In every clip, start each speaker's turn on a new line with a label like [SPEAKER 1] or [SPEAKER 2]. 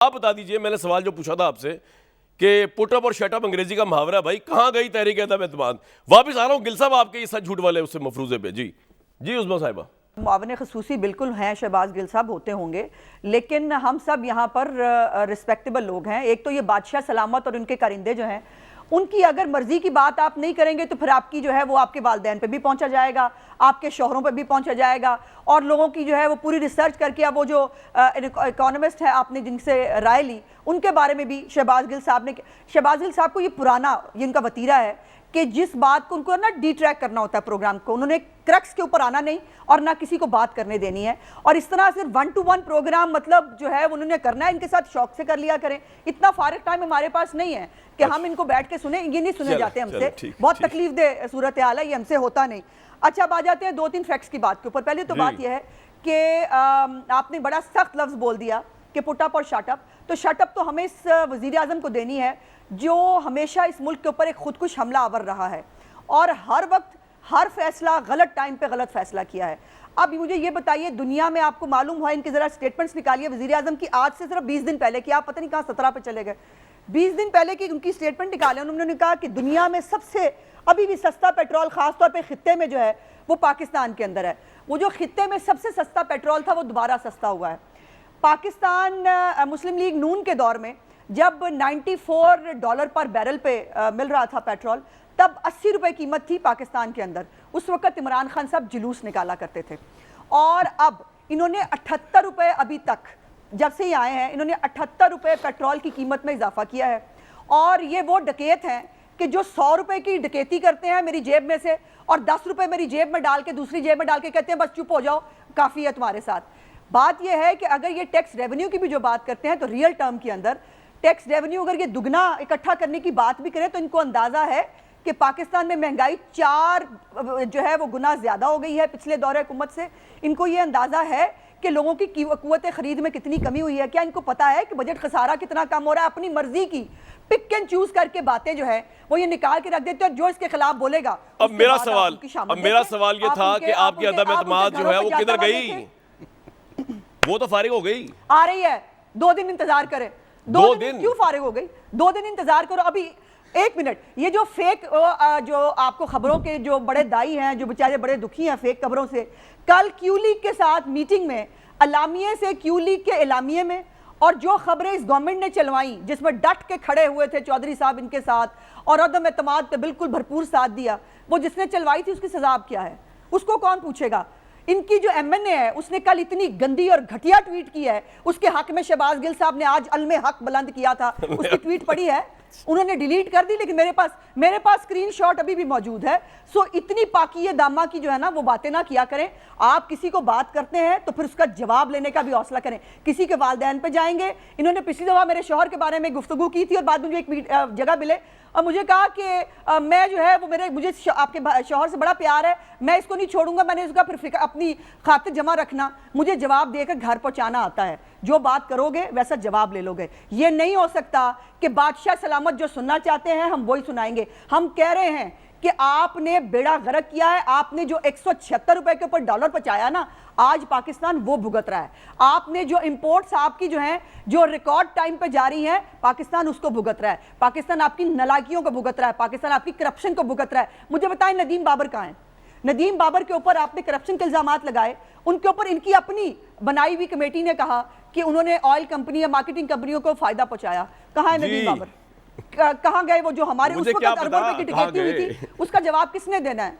[SPEAKER 1] आप बता दीजिए, मैंने सवाल जो पूछा था आपसे कि पुट अप और शट अप अंग्रेजी का मुहावरा, भाई कहाँ गई तहरीक अदम एतमाद? वापस आ रहा हूँ गिल साहब आपके इस झूठ वाले उससे मफरूजे पे। जी जी उस्मा साहिबा,
[SPEAKER 2] मुआवने खसूसी बिल्कुल हैं, शहबाज गिल साहब होते होंगे, लेकिन हम सब यहाँ पर रिस्पेक्टेबल लोग हैं। एक तो ये बादशाह सलामत और उनके कारिंदे जो हैं, उनकी अगर मर्जी की बात आप नहीं करेंगे तो फिर आपकी जो है वो आपके वालिदैन पे भी पहुंचा जाएगा, आपके शोहरों पे भी पहुंचा जाएगा, और लोगों की जो है वो पूरी रिसर्च करके अब वो जो इकोनॉमिस्ट है आपने जिनसे राय ली उनके बारे में भी शहबाज गिल साहब को ये पुराना ये इनका वतीरा है कि जिस बात को उनको ना डिट्रैक करना होता है प्रोग्राम को, उन्होंने क्रक्स के ऊपर आना नहीं और ना किसी को बात करने देनी है। और इस तरह सिर्फ 1-to-1 प्रोग्राम मतलब जो है उन्होंने करना है, इनके साथ शौक से कर लिया करें। इतना फारिग टाइम हमारे पास नहीं है कि हम इनको बैठ के सुने, ये नहीं सुने जाते हमसे, बहुत तकलीफ दे सूरत हाल है, ये हमसे होता नहीं। अच्छा, अब आ जाते हैं 2-3 फैक्ट्स की बात के ऊपर। पहले तो बात यह है कि आपने बड़ा सख्त लफ्ज बोल दिया कि पुट अप और शट अप। तो शट अप तो हमें इस वजीर आजम को देनी है जो हमेशा इस मुल्क के ऊपर एक खुदकुश हमला आवर रहा है और हर वक्त हर फैसला गलत टाइम पे गलत फैसला किया है। अब मुझे ये बताइए, दुनिया में आपको मालूम हुआ, इनके जरा स्टेटमेंट्स निकालिए वजीर आजम की आज से सिर्फ 20 दिन पहले की, आप पता नहीं कहाँ 17 पे चले गए, 20 दिन पहले की उनकी स्टेटमेंट निकाले। उन्होंने कहा कि दुनिया में सबसे अभी भी सस्ता पेट्रोल खासतौर पर खित्ते में जो है वो पाकिस्तान के अंदर है। वो जो खित्ते में सबसे सस्ता पेट्रोल था वो दोबारा सस्ता हुआ है। पाकिस्तान मुस्लिम लीग नून के दौर में जब $94 पर बैरल पे मिल रहा था पेट्रोल, तब 80 रुपए कीमत थी पाकिस्तान के अंदर। उस वक्त इमरान खान साहब जुलूस निकाला करते थे और अब इन्होंने 78 रुपए अभी तक जब से ही आए हैं इन्होंने 78 रुपए पेट्रोल की कीमत में इजाफा किया है। और ये वो डकैत हैं कि जो 100 रुपए की डकैती करते हैं मेरी जेब में से और 10 रुपए मेरी जेब में डाल के दूसरी जेब में डाल के कहते हैं बस चुप हो जाओ, काफ़ी है तुम्हारे साथ। बात यह है कि अगर ये टैक्स रेवेन्यू की भी जो बात करते हैं तो रियल टर्म के अंदर टैक्स रेवेन्यू अगर ये दुगना इकट्ठा करने की बात भी करें तो इनको अंदाजा है कि पाकिस्तान में महंगाई 4 जो है वो गुना ज्यादा हो गई है पिछले दौरे हुकूमत से। इनको ये अंदाजा है कि लोगों की कुव्वत खरीद में कितनी कमी हुई है। क्या इनको पता है कि बजट खसारा कितना कम हो रहा है? अपनी मर्जी की पिक एंड चूज करके बातें जो है वो ये निकाल के रख देते हैं और जो इसके खिलाफ बोलेगा।
[SPEAKER 1] अब मेरा सवाल ये था कि आपकी अदम एतमाद जो है वो किधर गई? वो तो फारिग हो गई,
[SPEAKER 2] आ रही है, 2 दिन इंतजार करें। 2 दिन क्यों फारिग हो गई? 2 दिन इंतजार करो। अभी 1 मिनट, ये जो फेक जो आपको खबरों के जो बड़े दाई हैं जो बेचारे बड़े दुखी हैं फेक खबरों से, कल क्यू लीग के साथ मीटिंग में अलामिये से क्यू लीग के एलामिये में और जो खबरें इस गवर्नमेंट ने चलवाई जिसमें डट के खड़े हुए थे चौधरी साहब इनके साथ और अदम एतमाद पे बिल्कुल भरपूर साथ दिया, वो जिसने चलवाई थी उसकी सजा अब क्या है? उसको कौन पूछेगा? इनकी जो एमएनए है उसने कल इतनी गंदी और घटिया ट्वीट की है, उसके हक में शहबाज गिल साहब ने आज अलमे हक बुलंद किया था, उसकी ट्वीट पड़ी है, उन्होंने डिलीट कर दी, लेकिन मेरे पास स्क्रीनशॉट अभी भी मौजूद है। सो इतनी पाकी दामा की जो है ना वो बातें ना किया करें। आप किसी को बात करते हैं तो फिर उसका जवाब लेने का भी हौसला करें। किसी के वालिदैन पे जाएंगे, इन्होंने पिछली दफा मेरे शौहर के बारे में गुफ्तगू की थी और बाद में मुझे एक जगह मिले और मुझे कहा कि मैं जो है वो मुझे आपके शौहर से बड़ा प्यार है, मैं इसको नहीं छोड़ूंगा, मैंने इसका फिर अपनी खातिर जमा रखना, मुझे जवाब देकर घर पहुंचाना आता है, जो बात करोगे वैसा जवाब ले लोगे। ये नहीं हो सकता कि बादशाह सलामत जो सुनना चाहते हैं हम वही सुनाएंगे। हम कह रहे हैं कि आपने बेड़ा गर्क किया है, आपने जो 176 रुपए के ऊपर डॉलर पहुंचाया ना, आज पाकिस्तान वो भुगत रहा है। आपने जो इंपोर्ट्स आपकी जो हैं जो रिकॉर्ड टाइम पे जारी है, पाकिस्तान उसको भुगत रहा है। पाकिस्तान आपकी नालायकियों को भुगत रहा है, पाकिस्तान आपकी करप्शन को भुगत रहा है। मुझे बताएं नदीम बाबर कहाँ है? नदीम बाबर के ऊपर आपने करप्शन के इल्जामात लगाए, उनके ऊपर इनकी अपनी बनाई हुई कमेटी ने कहा कि उन्होंने ऑयल कंपनी या मार्केटिंग कंपनियों को फायदा पहुंचाया। कहाँ है नदीम बाबर? कहाँ गए वो जो हमारे उस वक्त अरबों रुपए की डकैती हुई थी? उसका जवाब किसने देना है?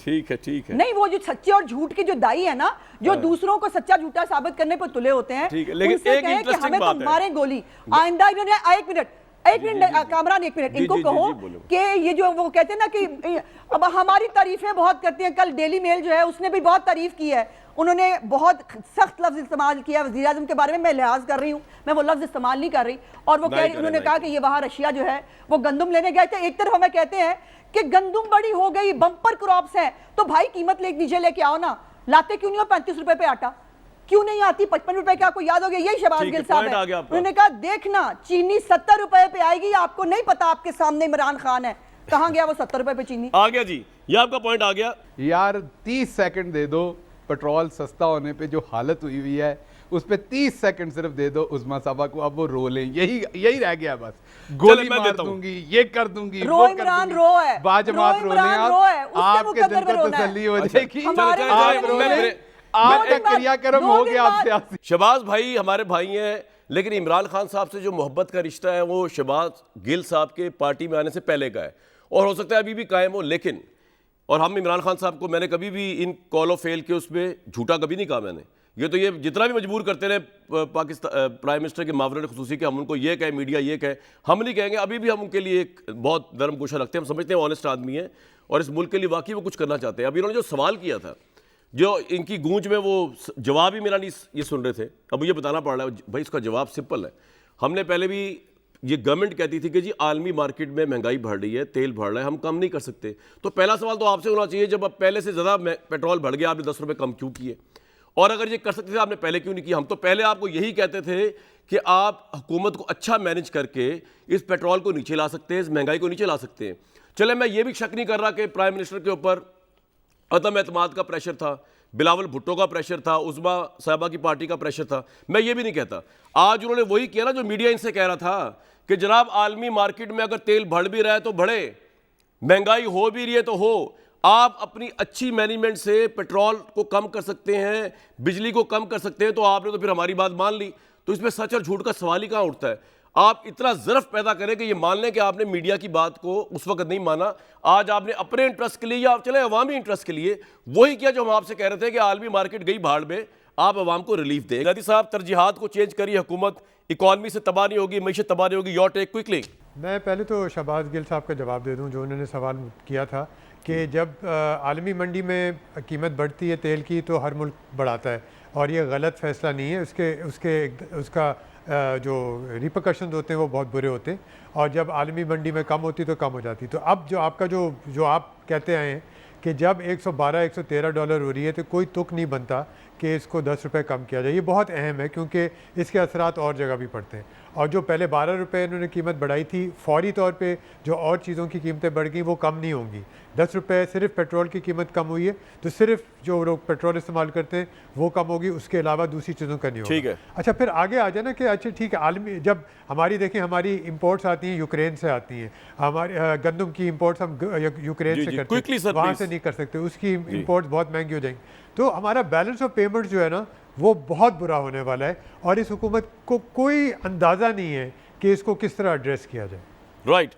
[SPEAKER 1] ठीक है नहीं,
[SPEAKER 2] वो जो सच्चे और झूठ के जो दाई है ना, जो दूसरों को सच्चा झूठा साबित करने पर तुले होते हैं,
[SPEAKER 1] लेकिन एक इंटरेस्टिंग बात है,
[SPEAKER 2] मारे गोली आइंदा इन्होंने। एक मिनट कामरान, 1 मिनट, इनको कहो कि ये जो वो कहते हैं ना कि अब हमारी तारीफें बहुत करते हैं। कल डेली मेल जो है उसने भी बहुत तारीफ की है, उन्होंने बहुत सख्त लफ्ज इस्तेमाल किया वज़ीर आज़म के बारे में। मैं लिहाज कर रही हूँ, मैं वो लफ्ज इस्तेमाल नहीं कर रही। और वो कह रही, उन्होंने कहा कि ये वहाँ रशिया जो है वो गंदम लेने गए थे। एक तरफ हमें कहते हैं कि गंदम बड़ी हो गई, बम्पर क्रॉप्स हैं, तो भाई कीमत नीचे लेके आओ ना, लाते क्यों नहीं हो 35 रुपए पे आटा? क्यों नहीं आती 55 रुपए? क्या आपको याद हो गया? यही शहबाज गिल साहब है, उन्होंने कहा देखना चीनी 70 रुपए पे आएगी, आपको नहीं पता, आपके सामने इमरान खान है, कहां गया वो 70 रुपए पे चीनी?
[SPEAKER 1] आ गया जी, ये आपका पॉइंट आ गया।
[SPEAKER 3] यार 30 सेकंड दे दो, पेट्रोल सस्ता होने पे जो हालत हुई है उस पे 30 सेकंड सिर्फ दे दो उस्मा साहबा को, अब वो रो लें, यही रह गया बस। गोली
[SPEAKER 1] मैं
[SPEAKER 3] मार
[SPEAKER 1] देता हूं।
[SPEAKER 3] दूंगी, ये कर दूंगी,
[SPEAKER 2] रो
[SPEAKER 3] वो कर
[SPEAKER 2] इमरान
[SPEAKER 3] दूंगी।
[SPEAKER 2] रो है,
[SPEAKER 3] बाजमात
[SPEAKER 2] रो
[SPEAKER 3] रो लें
[SPEAKER 2] इमरान रो है,
[SPEAKER 3] आप,
[SPEAKER 2] उसके
[SPEAKER 3] आपके दिल
[SPEAKER 2] मुकद्दर में
[SPEAKER 3] को
[SPEAKER 2] रोना है।
[SPEAKER 3] तसल्ली हो
[SPEAKER 1] अच्छा,
[SPEAKER 3] जाएगी।
[SPEAKER 2] हमारे
[SPEAKER 1] चले,
[SPEAKER 2] बारे
[SPEAKER 3] आप
[SPEAKER 2] में
[SPEAKER 3] रो
[SPEAKER 2] रोना है।
[SPEAKER 3] लें, आपका
[SPEAKER 2] दो दिन बाद-
[SPEAKER 3] क्रियाक्रम
[SPEAKER 2] दो
[SPEAKER 3] हो
[SPEAKER 2] दिन
[SPEAKER 3] गया
[SPEAKER 2] बाद-
[SPEAKER 3] अब सियासी।
[SPEAKER 1] शहबाज भाई हमारे भाई हैं, लेकिन इमरान खान साहब से जो मोहब्बत का रिश्ता है वो शहबाज गिल साहब के पार्टी में आने से पहले का है, और हो सकता है अभी भी कायम हो। लेकिन और हम इमरान खान साहब को, मैंने कभी भी इन कॉल ऑफ फेल के उसमें झूठा कभी नहीं कहा मैंने। ये तो ये जितना भी मजबूर करते रहे पाकिस्तान प्राइम मिनिस्टर के मावरन खुसूसी के, हम उनको ये कहे, मीडिया ये कहे, हम नहीं कहेंगे। अभी भी हम उनके लिए एक बहुत नरम गोशा रखते हैं, हम समझते हैं ऑनेस्ट आदमी है और इस मुल्क के लिए वाकई वो कुछ करना चाहते हैं। अभी उन्होंने जो सवाल किया था, जो इनकी गूंज में वो जवाब ही मेरा नहीं ये सुन रहे थे, अब मुझे बताना पड़ रहा है भाई, इसका जवाब सिंपल है। हमने पहले भी, ये गवर्नमेंट कहती थी कि जी आलमी मार्केट में महंगाई बढ़ रही है, तेल बढ़ रहा है, हम कम नहीं कर सकते। तो पहला सवाल तो आपसे होना चाहिए, जब अब पहले से ज़्यादा पेट्रोल बढ़ गया, आपने 10 रुपये कम क्यों किए? और अगर ये कर सकते थे आपने पहले क्यों नहीं किया? हम तो पहले आपको यही कहते थे कि आप हुकूमत को अच्छा मैनेज करके इस पेट्रोल को नीचे ला सकते हैं, इस महंगाई को नीचे ला सकते हैं। चले, मैं ये भी शक नहीं कर रहा कि प्राइम मिनिस्टर के ऊपर अदम एतमाद का प्रेशर था, बिलावल भुट्टो का प्रेशर था, उस्मा साहबा की पार्टी का प्रेशर था, मैं ये भी नहीं कहता। आज उन्होंने वही किया ना जो मीडिया इनसे कह रहा था कि जनाब आलमी मार्केट में अगर तेल बढ़ भी रहा है तो बढ़े, महंगाई हो भी रही है तो हो, आप अपनी अच्छी मैनेजमेंट से पेट्रोल को कम कर सकते हैं, बिजली को कम कर सकते हैं। तो आपने तो फिर हमारी बात मान ली, तो इसमें सच और झूठ का सवाल ही कहाँ उठता है? आप इतना ज़र्फ पैदा करें कि ये मान लें कि आपने मीडिया की बात को उस वक्त नहीं माना, आज आपने अपने इंटरेस्ट के लिए या चले अवामी इंटरेस्ट के लिए वही किया जो हम आपसे कह रहे थे कि आलमी मार्केट गई भाड़ में, आप अवाम को रिलीफ दें। गांधी साहब, तरजीहात को चेंज करिए, हुकूमत इकॉनमी से तबाह नहीं होगी, मीशत तबाह नहीं होगी। Your take quickly.
[SPEAKER 4] मैं पहले तो शहबाज गिल साहब का जवाब दे दूं, जो उन्होंने सवाल किया था कि जब आलमी मंडी में कीमत बढ़ती है तेल की तो हर मुल्क बढ़ाता है, और ये गलत फैसला नहीं है। उसका जो रिपरकशंस होते हैं वो बहुत बुरे होते हैं, और जब आलमी मंडी में कम होती तो कम हो जाती। तो अब जो आपका जो आप कहते आए हैं कि जब 112-113 डॉलर हो रही है तो कोई तुक नहीं बनता कि इसको 10 रुपये कम किया जाए। ये बहुत अहम है क्योंकि इसके असरात और जगह भी पड़ते हैं। और जो पहले 12 रुपये इन्होंने कीमत बढ़ाई थी, फौरी तौर पे जो और चीज़ों की कीमतें बढ़ गई वो कम नहीं होंगी। 10 रुपये सिर्फ पेट्रोल की कीमत कम हुई है, तो सिर्फ जो लोग पेट्रोल इस्तेमाल करते हैं वो कम होगी, उसके अलावा दूसरी चीज़ों का नहीं होगा।
[SPEAKER 1] ठीक है।
[SPEAKER 4] अच्छा, फिर आगे आ जाए ना कि अच्छा ठीक है, आलमी जब हमारी देखें हमारी इंपोर्ट्स आती हैं यूक्रेन से आती हैं, हमारी गंदम की इंपोर्ट्स हम यूक्रेन
[SPEAKER 1] जी,
[SPEAKER 4] से
[SPEAKER 1] जी,
[SPEAKER 4] करते
[SPEAKER 1] quickly sir,
[SPEAKER 4] हैं, वहाँ
[SPEAKER 1] please।
[SPEAKER 4] से नहीं कर सकते, उसकी इंपोर्ट्स बहुत महंगी हो जाएंगी। तो हमारा बैलेंस ऑफ पेमेंट जो है ना वो बहुत बुरा होने वाला है, और इस हुकूमत को कोई अंदाज़ा नहीं है कि इसको किस तरह एड्रेस किया जाए।
[SPEAKER 1] राइट।